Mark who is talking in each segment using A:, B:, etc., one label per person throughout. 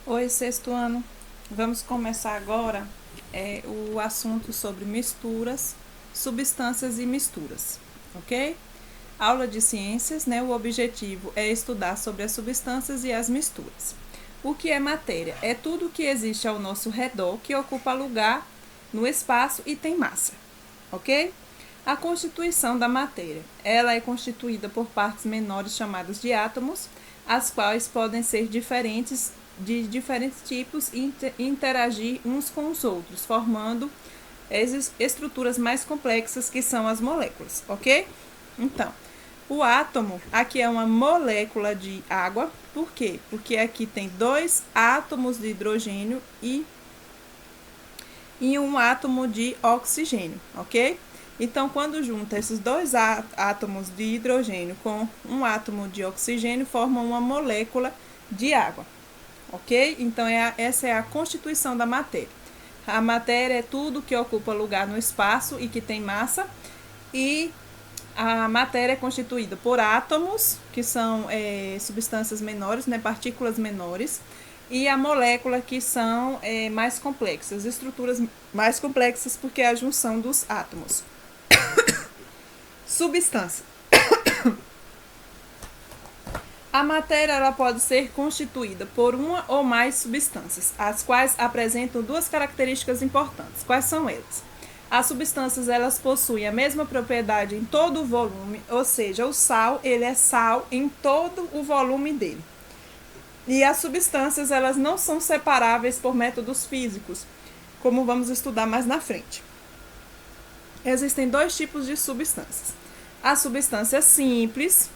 A: Oi, sexto ano. Vamos começar agora o assunto sobre misturas, substâncias e misturas, ok? Aula de ciências, né? O objetivo é estudar sobre as substâncias e as misturas. O que é matéria? É tudo que existe ao nosso redor que ocupa lugar no espaço e tem massa, ok? A constituição da matéria. Ela é constituída por partes menores chamadas de átomos, as quais podem ser de diferentes tipos e interagir uns com os outros, formando estruturas mais complexas que são as moléculas, ok? Então, o átomo aqui é uma molécula de água, por quê? Porque aqui tem dois átomos de hidrogênio e um átomo de oxigênio, ok? Então, quando junta esses dois átomos de hidrogênio com um átomo de oxigênio, formam uma molécula de água, ok? Então, essa é a constituição da matéria. A matéria é tudo que ocupa lugar no espaço e que tem massa, e a matéria é constituída por átomos, que são substâncias menores, né, partículas menores, e a molécula, que são mais complexas, estruturas mais complexas, porque é a junção dos átomos. Substância. A matéria ela pode ser constituída por uma ou mais substâncias, as quais apresentam duas características importantes. Quais são elas? As substâncias elas possuem a mesma propriedade em todo o volume, ou seja, o sal ele é sal em todo o volume dele. E as substâncias elas não são separáveis por métodos físicos, como vamos estudar mais na frente. Existem dois tipos de substâncias. As substâncias simples,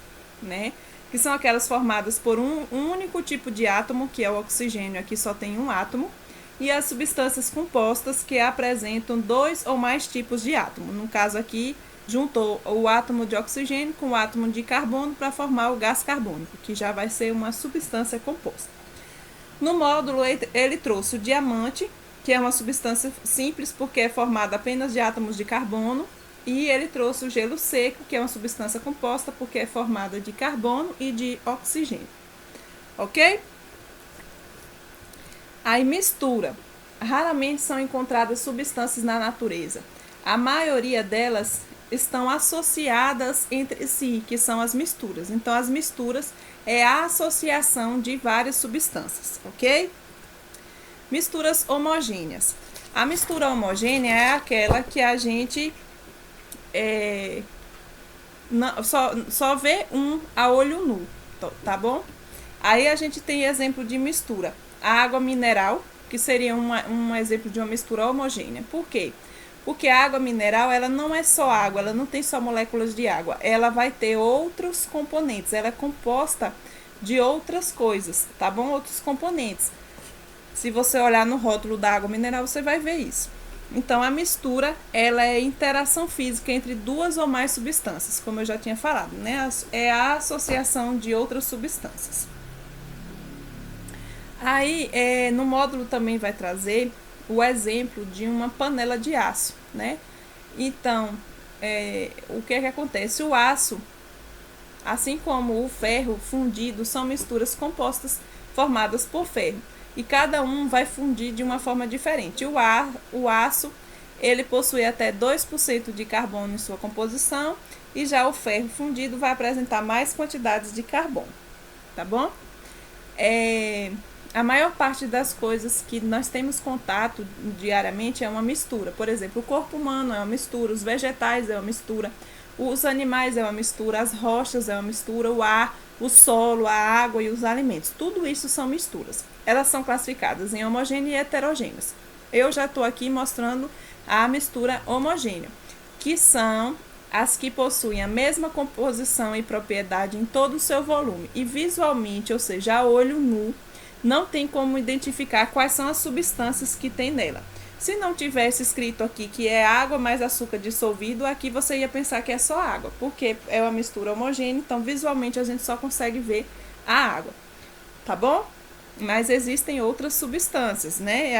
A: né, que são aquelas formadas por um único tipo de átomo, que é o oxigênio, aqui só tem um átomo, e as substâncias compostas, que apresentam dois ou mais tipos de átomo. No caso aqui, juntou o átomo de oxigênio com o átomo de carbono para formar o gás carbônico, que já vai ser uma substância composta. No módulo, ele trouxe o diamante, que é uma substância simples porque é formada apenas de átomos de carbono, e ele trouxe o gelo seco, que é uma substância composta porque é formada de carbono e de oxigênio. Ok? Aí mistura. Raramente são encontradas substâncias na natureza. A maioria delas estão associadas entre si, que são as misturas. Então, as misturas é a associação de várias substâncias, ok? Misturas homogêneas. A mistura homogênea é aquela que a gente só vê um a olho nu, tá bom? Aí a gente tem exemplo de mistura. A água mineral, que seria um exemplo de uma mistura homogênea. Por quê? Porque a água mineral, ela não é só água, ela não tem só moléculas de água, ela vai ter outros componentes, ela é composta de outras coisas, tá bom? Outros componentes. Se você olhar no rótulo da água mineral, você vai ver isso. Então, a mistura, ela é interação física entre duas ou mais substâncias, como eu já tinha falado, né? É a associação de outras substâncias. Aí, no módulo também vai trazer o exemplo de uma panela de aço, né? Então, o que é que acontece? O aço, assim como o ferro fundido, são misturas compostas formadas por ferro. E cada um vai fundir de uma forma diferente. O aço, ele possui até 2% de carbono em sua composição, e já o ferro fundido vai apresentar mais quantidades de carbono, tá bom? A maior parte das coisas que nós temos contato diariamente é uma mistura. Por exemplo, o corpo humano é uma mistura, os vegetais é uma mistura, os animais é uma mistura, as rochas é uma mistura, o ar, o solo, a água e os alimentos. Tudo isso são misturas. Elas são classificadas em homogêneas e heterogêneas. Eu já estou aqui mostrando a mistura homogênea, que são as que possuem a mesma composição e propriedade em todo o seu volume. E visualmente, ou seja, a olho nu, não tem como identificar quais são as substâncias que tem nela. Se não tivesse escrito aqui que é água mais açúcar dissolvido, aqui você ia pensar que é só água, porque é uma mistura homogênea, então visualmente a gente só consegue ver a água, tá bom? Mas existem outras substâncias, né?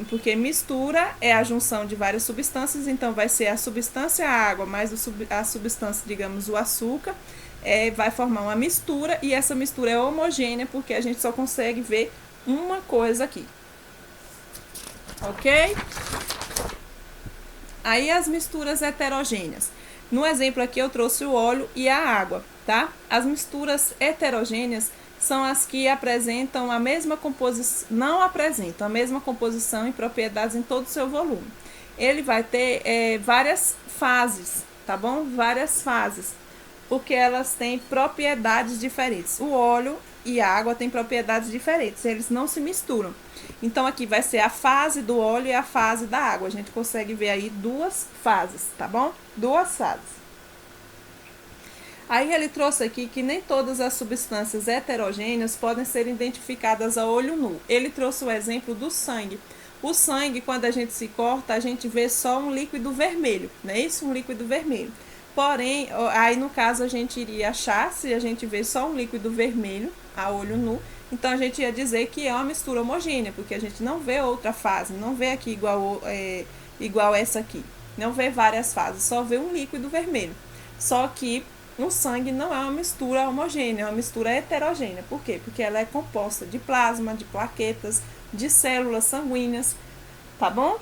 A: Porque mistura é a junção de várias substâncias, então vai ser a substância água mais a substância, digamos, o açúcar, vai formar uma mistura, e essa mistura é homogênea porque a gente só consegue ver uma coisa aqui. Ok? Aí as misturas heterogêneas. No exemplo aqui eu trouxe o óleo e a água, tá? As misturas heterogêneas são as que apresentam a mesma composição, não apresentam a mesma composição e propriedades em todo o seu volume. Ele vai ter várias fases, tá bom? Várias fases, porque elas têm propriedades diferentes. O óleo e a água têm propriedades diferentes, eles não se misturam. Então aqui vai ser a fase do óleo e a fase da água. A gente consegue ver aí duas fases, tá bom? Duas fases. Aí ele trouxe aqui que nem todas as substâncias heterogêneas podem ser identificadas a olho nu. Ele trouxe o exemplo do sangue. O sangue, quando a gente se corta, a gente vê só um líquido vermelho, não é isso? Um líquido vermelho. Porém, aí no caso a gente iria achar, se a gente vê só um líquido vermelho a olho nu, então a gente ia dizer que é uma mistura homogênea, porque a gente não vê outra fase, não vê aqui igual essa aqui. Não vê várias fases, só vê um líquido vermelho. Só que no sangue não é uma mistura homogênea, é uma mistura heterogênea. Por quê? Porque ela é composta de plasma, de plaquetas, de células sanguíneas, tá bom?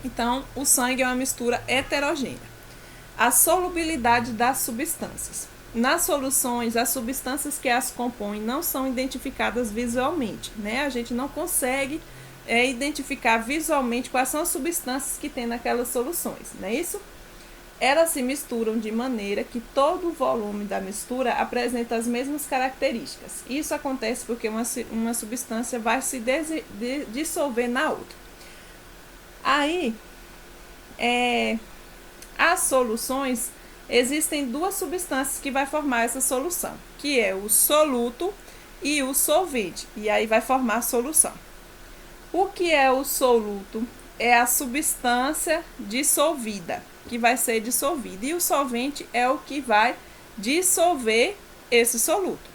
A: Então, o sangue é uma mistura heterogênea. A solubilidade das substâncias. Nas soluções, as substâncias que as compõem não são identificadas visualmente, né? A gente não consegue identificar visualmente quais são as substâncias que tem naquelas soluções, não é isso? Elas se misturam de maneira que todo o volume da mistura apresenta as mesmas características. Isso acontece porque uma substância vai se dissolver na outra. Aí, as soluções, existem duas substâncias que vai formar essa solução, que é o soluto e o solvente, e aí vai formar a solução. O que é o soluto? É a substância dissolvida, que vai ser dissolvida, e o solvente é o que vai dissolver esse soluto.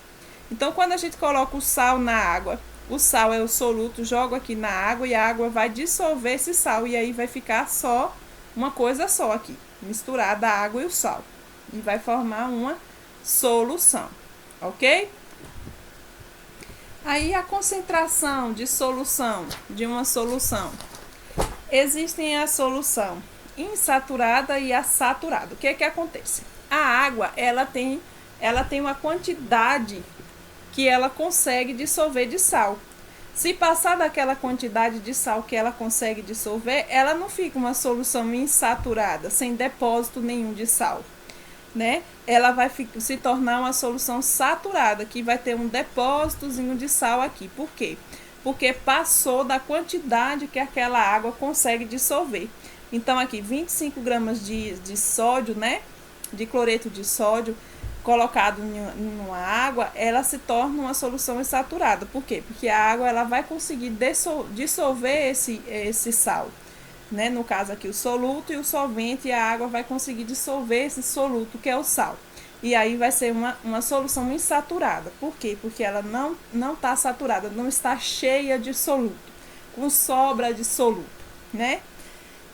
A: Então, quando a gente coloca o sal na água, o sal é o soluto, jogo aqui na água e a água vai dissolver esse sal, e aí vai ficar só uma coisa só aqui, misturada a água e o sal, e vai formar uma solução, ok? Aí a concentração de solução, de uma solução. Existem a solução insaturada e a saturada. O que é que acontece? A água, ela tem uma quantidade que ela consegue dissolver de sal. Se passar daquela quantidade de sal que ela consegue dissolver, ela não fica uma solução insaturada, sem depósito nenhum de sal, né? Ela vai se tornar uma solução saturada, que vai ter um depósitozinho de sal aqui. Por quê? Porque passou da quantidade que aquela água consegue dissolver. Então, aqui, 25 gramas de sódio, né? De cloreto de sódio, colocado em uma água, ela se torna uma solução insaturada. Por quê? Porque a água ela vai conseguir dissolver esse sal, né? No caso aqui, o soluto e o solvente, e a água vai conseguir dissolver esse soluto, que é o sal. E aí vai ser uma solução insaturada. Por quê? Porque ela não está saturada, não está cheia de soluto, com sobra de soluto, né?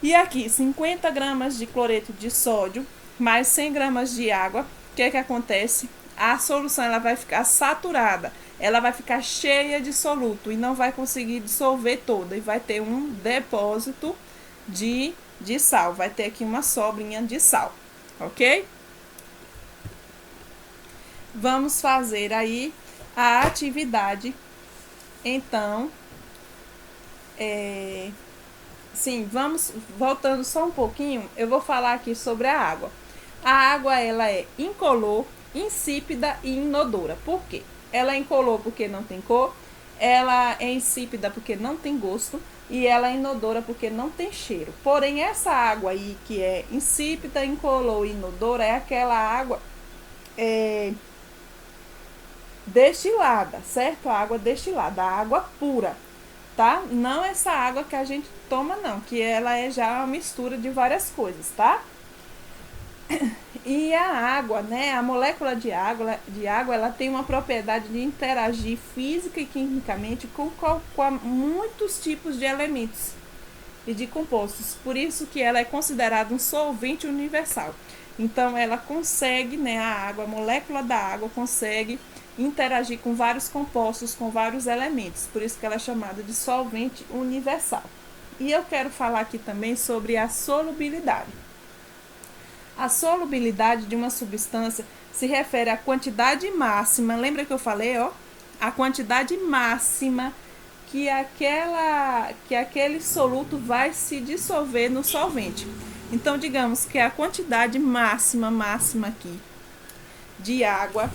A: E aqui, 50 gramas de cloreto de sódio, mais 100 gramas de água. O que é que acontece? A solução ela vai ficar saturada, ela vai ficar cheia de soluto e não vai conseguir dissolver toda, e vai ter um depósito de sal, vai ter aqui uma sobrinha de sal, ok? Vamos fazer aí a atividade, então, sim, vamos, voltando só um pouquinho, eu vou falar aqui sobre a água. A água, ela é incolor, insípida e inodora. Por quê? Ela é incolor porque não tem cor, ela é insípida porque não tem gosto, e ela é inodora porque não tem cheiro. Porém, essa água aí, que é insípida, incolor e inodora, é aquela água destilada, certo? A água destilada, a água pura, tá? Não essa água que a gente toma, não, que ela é já uma mistura de várias coisas, tá? E a água, né? A molécula de água, ela tem uma propriedade de interagir física e quimicamente com muitos tipos de elementos e de compostos. Por isso que ela é considerada um solvente universal. Então, ela consegue, né? A água, a molécula da água consegue interagir com vários compostos, com vários elementos. Por isso que ela é chamada de solvente universal. E eu quero falar aqui também sobre a solubilidade. A solubilidade de uma substância se refere à quantidade máxima, lembra que eu falei, ó? A quantidade máxima que aquele soluto vai se dissolver no solvente. Então, digamos que a quantidade máxima aqui de água,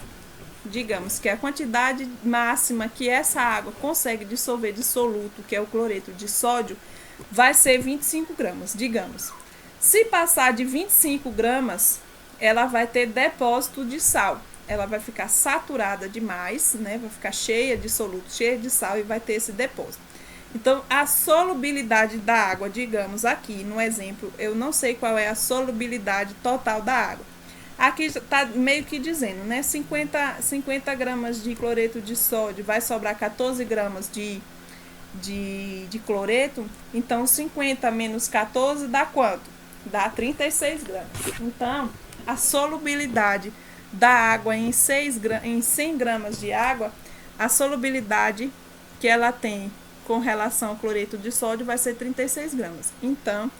A: digamos que a quantidade máxima que essa água consegue dissolver de soluto, que é o cloreto de sódio, vai ser 25 gramas, digamos. Se passar de 25 gramas, ela vai ter depósito de sal. Ela vai ficar saturada demais, né? Vai ficar cheia de soluto, cheia de sal e vai ter esse depósito. Então, a solubilidade da água, digamos aqui no exemplo, eu não sei qual é a solubilidade total da água. Aqui está meio que dizendo, né? 50 gramas de cloreto de sódio, vai sobrar 14 gramas de cloreto. Então, 50 menos 14 dá quanto? Dá 36 gramas. Então, a solubilidade da água em 100 gramas de água, a solubilidade que ela tem com relação ao cloreto de sódio vai ser 36 gramas. Então,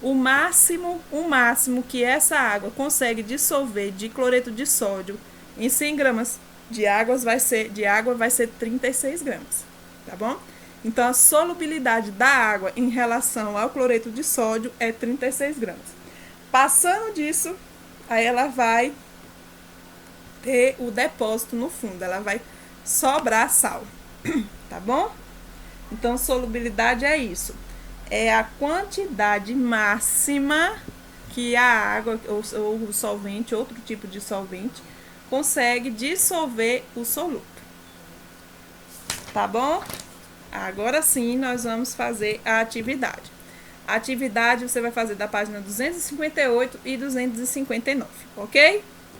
A: o máximo que essa água consegue dissolver de cloreto de sódio em 100 gramas de água vai ser 36 gramas, tá bom? Então, a solubilidade da água em relação ao cloreto de sódio é 36 gramas. Passando disso, aí ela vai ter o depósito no fundo, ela vai sobrar sal, tá bom? Então, solubilidade é isso. É a quantidade máxima que a água ou o solvente, outro tipo de solvente, consegue dissolver o soluto. Tá bom? Agora sim, nós vamos fazer a atividade. A atividade você vai fazer da página 258 e 259, ok?